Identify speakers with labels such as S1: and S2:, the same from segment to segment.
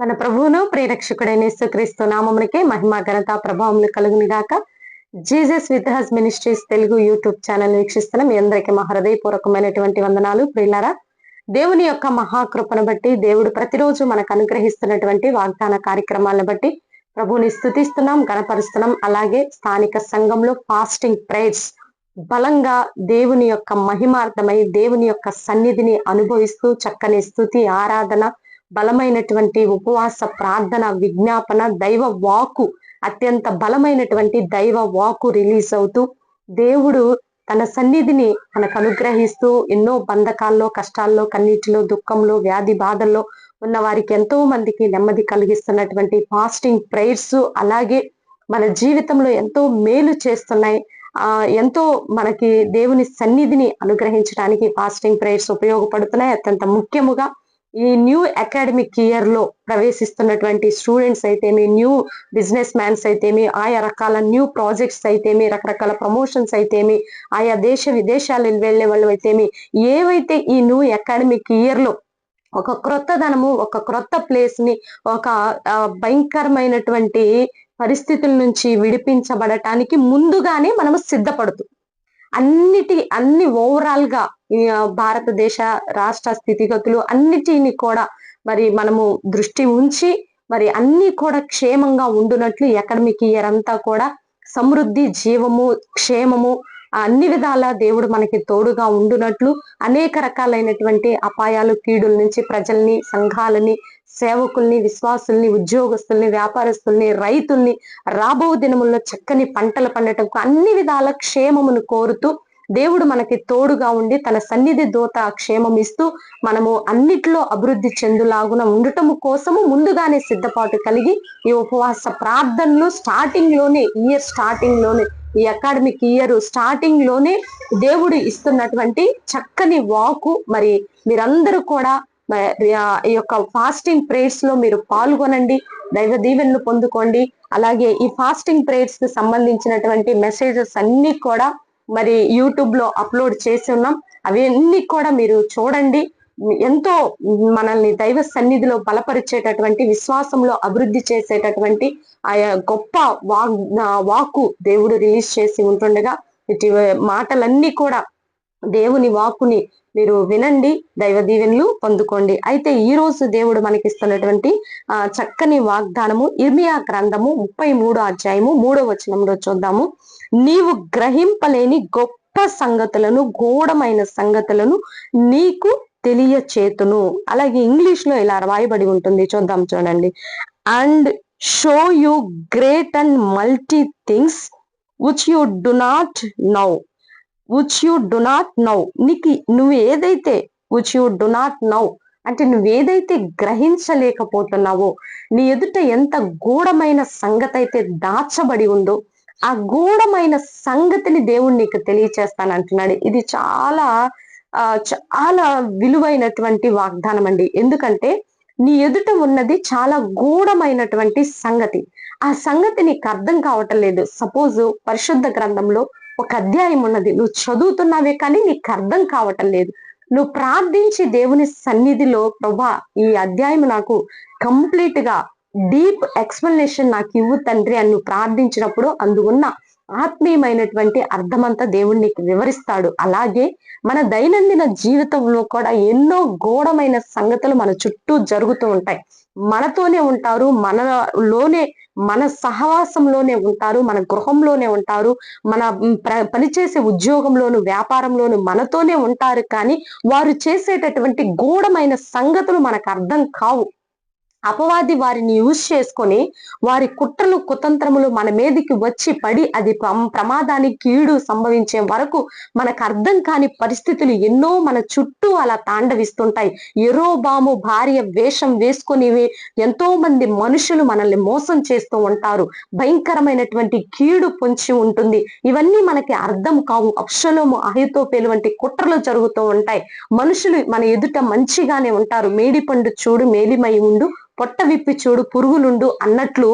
S1: మన ప్రభువును ప్రియరక్షకుడైన యేసుక్రీస్తు నామమునకే మహిమ ఘనత ప్రభావములు కలుగును గాక. Jesus with has ministries Telugu YouTube channel వీక్షిస్తున్న మీ అందరికీ మా హృదయపూర్వకమైనటువంటి వందనాలు. ప్రియులారా, దేవుని యొక్క మహాకృపను బట్టి, దేవుడు ప్రతిరోజు మనకు అనుగ్రహిస్తున్నటువంటి వాగ్దాన కార్యక్రమాలను బట్టి ప్రభువుని స్తుతిస్తున్నాం, గణపరుస్తున్నాం. అలాగే స్థానిక సంఘంలో ఫాస్టింగ్ ప్రేయర్స్ బలంగా దేవుని యొక్క మహిమార్థమై దేవుని యొక్క సన్నిధిని అనుభవిస్తూ చక్కని స్తుతి ఆరాధన, బలమైనటువంటి ఉపవాస ప్రార్థన, విజ్ఞాపన, దైవ వాకు, అత్యంత బలమైనటువంటి దైవ వాకు రిలీజ్ అవుతూ దేవుడు తన సన్నిధిని మనకు అనుగ్రహిస్తూ ఎన్నో బంధకాల్లో, కష్టాల్లో, కన్నీటిలో, దుఃఖంలో, వ్యాధి బాధల్లో ఉన్న వారికి ఎంతో మందికి నెమ్మది కలిగిస్తున్నటువంటి ఫాస్టింగ్ ప్రేయర్స్ అలాగే మన జీవితంలో ఎంతో మేలు చేస్తున్నాయి. ఎంతో మనకి దేవుని సన్నిధిని అనుగ్రహించడానికి ఫాస్టింగ్ ప్రేయర్స్ ఉపయోగపడుతున్నాయి. అత్యంత ముఖ్యముగా ఈ న్యూ అకాడమిక్ ఇయర్ లో ప్రవేశిస్తున్నటువంటి స్టూడెంట్స్ అయితేమి, న్యూ బిజినెస్ మ్యాన్స్ అయితేమి, ఆయా రకాల న్యూ ప్రాజెక్ట్స్ అయితేమి, రకరకాల ప్రమోషన్స్ అయితేమి, ఆయా దేశ విదేశాలు వెళ్లే వాళ్ళు అయితేమి, ఏవైతే ఈ న్యూ అకాడమిక్ ఇయర్ లో ఒక క్రొత్త ధనము, ఒక క్రొత్త ప్లేస్ ని, ఒక భయంకరమైనటువంటి పరిస్థితుల నుంచి విడిపించబడటానికి ముందుగానే మనము సిద్ధపడుతూ అన్ని ఓవరాల్ గా భారతదేశ రాష్ట్ర స్థితిగతులు అన్నిటిని కూడా మరి మనము దృష్టి ఉంచి మరి అన్ని కూడా క్షేమంగా ఉండునట్లు అకాడమిక్ ఇయర్ అంతా కూడా సమృద్ధి, జీవము, క్షేమము అన్ని విధాల దేవుడు మనకి తోడుగా ఉండునట్లు అనేక రకాలైనటువంటి అపాయాలు, కీడుల నుంచి ప్రజల్ని, సంఘాలని, సేవకుల్ని, విశ్వాసుల్ని, ఉద్యోగస్తుల్ని, వ్యాపారస్తుల్ని, రైతుల్ని రాబో దినముల్లో చక్కని పంటలు పండటకు అన్ని విధాల క్షేమమును కోరుతూ దేవుడు మనకి తోడుగా ఉండి తన సన్నిధి దూత క్షేమం ఇస్తూ మనము అన్నిట్లో అభివృద్ధి చెందులాగున ఉండటము కోసము ముందుగానే సిద్ధపాటు కలిగి ఈ ఉపవాస ప్రార్థనలు ఇయర్ స్టార్టింగ్ లోనే ఈ అకాడమిక్ ఇయర్ స్టార్టింగ్ లోనే దేవుడు ఇస్తున్నటువంటి చక్కని వాకు. మరి మీరందరూ కూడా ఈ యొక్క ఫాస్టింగ్ ప్రేయర్స్ లో మీరు పాల్గొనండి, దైవ దీవెనలు పొందుకోండి. అలాగే ఈ ఫాస్టింగ్ ప్రేయర్స్ కి సంబంధించినటువంటి మెసేజెస్ అన్ని కూడా మరి యూట్యూబ్ లో అప్లోడ్ చేసి ఉన్నాం. అవన్నీ కూడా మీరు చూడండి. ఎంతో మనల్ని దైవ సన్నిధిలో బలపరిచేటటువంటి, విశ్వాసంలో అభివృద్ధి చేసేటటువంటి ఆయా గొప్ప వాకు దేవుడు రిలీజ్ చేసి ఉంటుండగా ఇటు మాటలన్నీ కూడా దేవుని వాకుని మీరు వినండి, దైవ దీవెనలు పొందుకోండి. అయితే ఈ రోజు దేవుడు మనకిస్తున్నటువంటి చక్కని వాగ్దానము ఇర్మియా గ్రంథము 33 అధ్యాయము 3వ వచనంలో చూద్దాము. నీవు గ్రహింపలేని గొప్ప సంగతులను, గూఢమైన సంగతులను నీకు తెలియచేతును. అలాగే ఇంగ్లీష్ లో ఇలా రాయబడి ఉంటుంది, చూద్దాం చూడండి. And show you great and multi things which you do not now నువ్వు ఏదైతే అంటే నువ్వేదైతే గ్రహించలేకపోతున్నావో, నీ ఎదుట ఎంత గూఢమైన సంగతి అయితే దాచబడి ఉందో ఆ గూఢమైన సంగతిని దేవుడు నీకు తెలియచేస్తానంటున్నాడు. ఇది చాలా చాలా విలువైనటువంటి వాగ్దానం అండి. ఎందుకంటే నీ ఎదుట ఉన్నది చాలా గూఢమైనటువంటి సంగతి. ఆ సంగతి నీకు అర్థం కావటం లేదు. సపోజ్ పరిశుద్ధ గ్రంథంలో ఒక అధ్యాయం ఉన్నది, నువ్వు చదువుతున్నావే కానీ నీకు అర్థం కావటం లేదు. నువ్వు ప్రార్థించి దేవుని సన్నిధిలో, ప్రభా ఈ అధ్యాయం నాకు కంప్లీట్ గా డీప్ ఎక్స్ప్లెనేషన్ నాకు ఇవ్వు తండ్రి అని నువ్వు ప్రార్థించినప్పుడు అందుకున్న ఆత్మీయమైనటువంటి అర్థమంతా దేవుడు నీకు వివరిస్తాడు. అలాగే మన దైనందిన జీవితంలో కూడా ఎన్నో గూఢమైన సంగతులు మన చుట్టూ జరుగుతూ ఉంటాయి. మనతోనే ఉంటారు, మన సహవాసంలోనే ఉంటారు, మన గృహంలోనే ఉంటారు, మన పనిచేసే ఉద్యోగంలోను, వ్యాపారంలోను మనతోనే ఉంటారు. కానీ వారు చేసేటటువంటి గూఢమైన సంగతులు మనకు అర్థం కావు. అపవాది వారిని యూజ్ చేసుకొని వారి కుట్రలు, కుతంత్రములు మన మీదకి వచ్చి పడి అది ప్రమాదానికి, కీడు సంభవించే వరకు మనకు అర్థం కాని పరిస్థితులు ఎన్నో మన చుట్టూ అలా తాండవిస్తుంటాయి. యెరోబాము భార్య వేషం వేసుకొని ఎంతో మంది మనుషులు మనల్ని మోసం చేస్తూ ఉంటారు. భయంకరమైనటువంటి కీడు పొంచి ఉంటుంది. ఇవన్నీ మనకి అర్థం కావు. అబ్షలోము, అహీతోపెలు వంటి కుట్రలు జరుగుతూ ఉంటాయి. మనుషులు మన ఎదుట మంచిగానే ఉంటారు. మేడిపండు చూడు మేలిమై ఉండు, పొట్ట విప్పి చూడు పురుగులుండు అన్నట్లు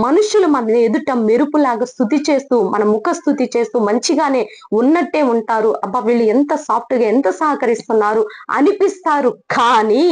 S1: మనుషులు మన ఎదుట మెరుపులాగా స్తుతి చేస్తూ, మన ముఖ స్తుతి చేస్తూ మంచిగానే ఉన్నట్టే ఉంటారు. అబ్బా వీళ్ళు ఎంత సాఫ్ట్ గా, ఎంత సహకరిస్తున్నారు అనిపిస్తారు. కానీ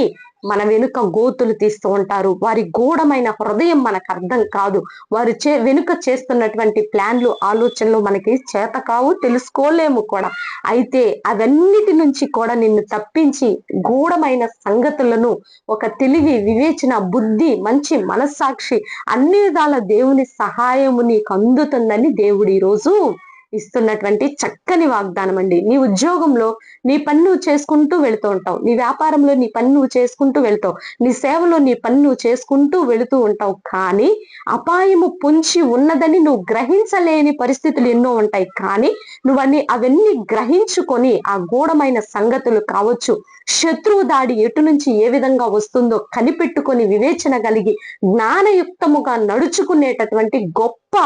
S1: మన వెనుక గోతులు తీస్తూ ఉంటారు. వారి గూఢమైన హృదయం మనకు అర్థం కాదు. వారు వెనుక చేస్తున్నటువంటి ప్లాన్లు, ఆలోచనలు మనకి చేత కావు, తెలుసుకోలేము కూడా. అయితే అవన్నిటి నుంచి కూడా నిన్ను తప్పించి గూఢమైన సంగతులను ఒక తెలివి, వివేచన, బుద్ధి, మంచి మనస్సాక్షి అన్ని విధాల దేవుని సహాయము నీకు అందుతుందని దేవుడు ఈరోజు ఇస్తున్నటువంటి చక్కని వాగ్దానం అండి. నీ ఉద్యోగంలో నీ పని నువ్వు చేసుకుంటూ వెళుతూ ఉంటావు. నీ వ్యాపారంలో నీ పని నువ్వు చేసుకుంటూ వెళ్తావు. నీ సేవలో నీ పని నువ్వు చేసుకుంటూ వెళుతూ ఉంటావు. కానీ అపాయము పొంచి ఉన్నదని నువ్వు గ్రహించలేని పరిస్థితులు ఎన్నో ఉంటాయి. కానీ అవన్నీ గ్రహించుకొని ఆ గూఢమైన సంగతులు కావచ్చు, శత్రువు దాడి ఎటు నుంచి ఏ విధంగా వస్తుందో కనిపెట్టుకొని వివేచన కలిగి జ్ఞానయుక్తముగా నడుచుకునేటటువంటి గొప్ప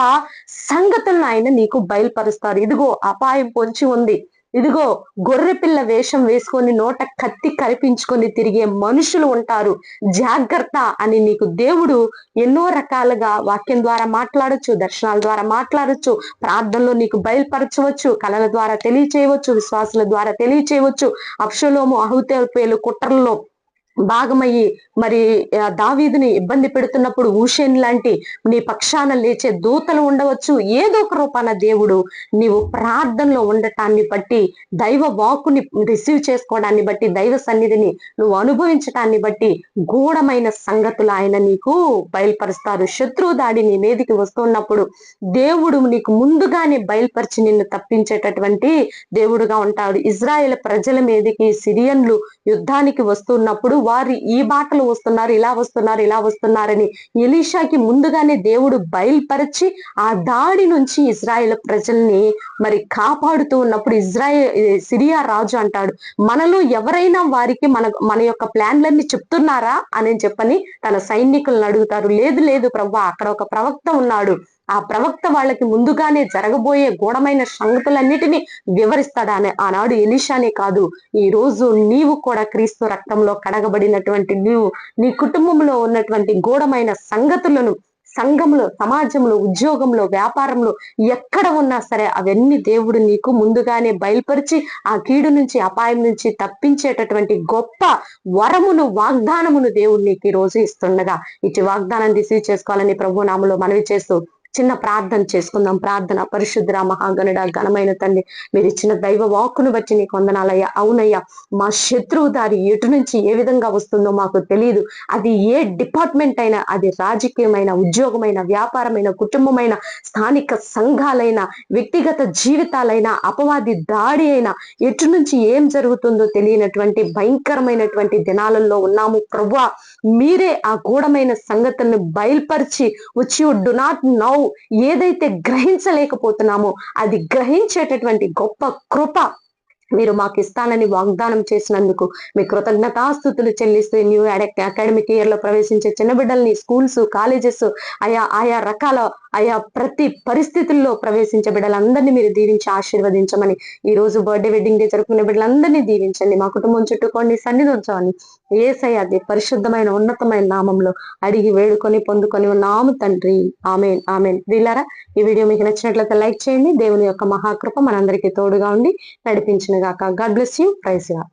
S1: సంగతులను ఆయన నీకు బయలుపరుస్తారు. ఇదిగో అపాయం పొంచి ఉంది, ఇదిగో గొర్రె పిల్ల వేషం వేసుకొని నోట కత్తి కరిపించుకొని తిరిగే మనుషులు ఉంటారు, జాగ్రత్త అని నీకు దేవుడు ఎన్నో రకాలుగా వాక్యం ద్వారా మాట్లాడొచ్చు, దర్శనాల ద్వారా మాట్లాడొచ్చు, ప్రార్థనలో నీకు బయలుపరచవచ్చు, కళల ద్వారా తెలియచేయవచ్చు, విశ్వాసుల ద్వారా తెలియచేయవచ్చు. అబ్షలోము అహుతోఫెలు కుట్రల్లో భాగమయ్యి మరి దావీదుని ఇబ్బంది పెడుతున్నప్పుడు ఊషేన్ లాంటి నీ పక్షాన లేచే దూతలు ఉండవచ్చు. ఏదో ఒక రూపాన దేవుడు నీవు ప్రార్థనలో ఉండటాన్ని బట్టి, దైవ వాక్కుని రిసీవ్ చేసుకోవడాన్ని బట్టి, దైవ సన్నిధిని నువ్వు అనుభవించటాన్ని బట్టి గూఢమైన సంగతులు ఆయన నీకు బయలుపరుస్తారు. శత్రువు దాడి నీ మీదికి వస్తున్నప్పుడు దేవుడు నీకు ముందుగానే బయలుపరిచి నిన్ను తప్పించేటటువంటి దేవుడుగా ఉంటాడు. ఇజ్రాయేల్ ప్రజల మీదకి సిరియన్లు యుద్ధానికి వస్తున్నప్పుడు వారు ఈ బాటలు వస్తున్నారు, ఇలా వస్తున్నారని ఎలీషాకి ముందుగానే దేవుడు బయలుపరిచి ఆ దాడి నుంచి ఇజ్రాయేల్ ప్రజల్ని మరి కాపాడుతూ ఉన్నప్పుడు సిరియా రాజు అంటాడు, మనలో ఎవరైనా వారికి మన యొక్క ప్లాన్లన్నీ చెప్తున్నారా అని చెప్పని తన సైనికులను అడుగుతారు. లేదు లేదు ప్రభువా, అక్కడ ఒక ప్రవక్త ఉన్నాడు, ఆ ప్రవక్త వాళ్ళకి ముందుగానే జరగబోయే గూఢమైన సంగతులన్నిటినీ వివరిస్తాడని. ఆనాడు ఎలీషానే కాదు, ఈ రోజు నీవు కూడా క్రీస్తు రక్తంలో కడగబడినటువంటి నీవు నీ కుటుంబంలో ఉన్నటువంటి గూఢమైన సంగతులను సంఘంలో, సమాజంలో, ఉద్యోగంలో, వ్యాపారంలో ఎక్కడ ఉన్నా సరే అవన్నీ దేవుడు నీకు ముందుగానే బయలుపరిచి ఆ కీడు నుంచి, అపాయం నుంచి తప్పించేటటువంటి గొప్ప వరమును, వాగ్దానమును దేవుడు నీకు ఈ రోజు ఇస్తుండగా ఇటు వాగ్దానాన్ని రిసీవ్ చేసుకోవాలని ప్రభు నామములో మనవి చేస్తూ చిన్న ప్రార్థన చేసుకుందాం. ప్రార్థన. పరిశుద్ధ మహాగణుడ, ఘనమైన తండ్రి, మీరు ఇచ్చిన దైవ వాక్కును బట్టి నీకు వందనాలయ్యా. అవునయ్యా, మా శత్రువు దారి ఎటు నుంచి ఏ విధంగా వస్తుందో మాకు తెలియదు. అది ఏ డిపార్ట్మెంట్ అయినా, అది రాజకీయమైన, ఉద్యోగమైన, వ్యాపారమైన, కుటుంబమైన, స్థానిక సంఘాలైనా, వ్యక్తిగత జీవితాలైనా, అపవాది దాడి అయినా, ఎటు నుంచి ఏం జరుగుతుందో తెలియనటువంటి భయంకరమైనటువంటి దినాలలో ఉన్నాము. ప్రభువా, మీరే ఆ గూఢమైన సంగతులను బయలుపరిచి వచ్చి డు నాట్ నౌ ఏదైతే గ్రహించలేకపోతున్నామో అది గ్రహించేటటువంటి గొప్ప కృప మీరు మాకు ఇస్తానని వాగ్దానం చేసినందుకు మీ కృతజ్ఞతాస్తుతులు చెల్లిస్తూ న్యూ అకాడమిక్ ఇయర్ లో ప్రవేశించే చిన్న బిడ్డల్ని, స్కూల్స్, కాలేజెస్, ఆయా రకాల ప్రతి పరిస్థితుల్లో ప్రవేశించే బిడ్డలందరినీ మీరు దీవించి ఆశీర్వదించమని, ఈ రోజు బర్త్డే, వెడ్డింగ్ డే జరుపుకునే బిడ్డలందరినీ దీవించండి. మా కుటుంబం చుట్టూకోండి, సన్నిధి ఉంచమని యేసయ్య పరిశుద్ధమైన ఉన్నతమైన నామంలో అడిగి వేడుకొని పొందుకొని ఉన్నాము తండ్రి. Amen, amen. వీళ్ళారా, ఈ వీడియో మీకు నచ్చినట్లయితే లైక్ చేయండి. దేవుని యొక్క మహాకృప మనందరికీ తోడుగా ఉండి నడిపించిన గాక. God bless you. Praise lord.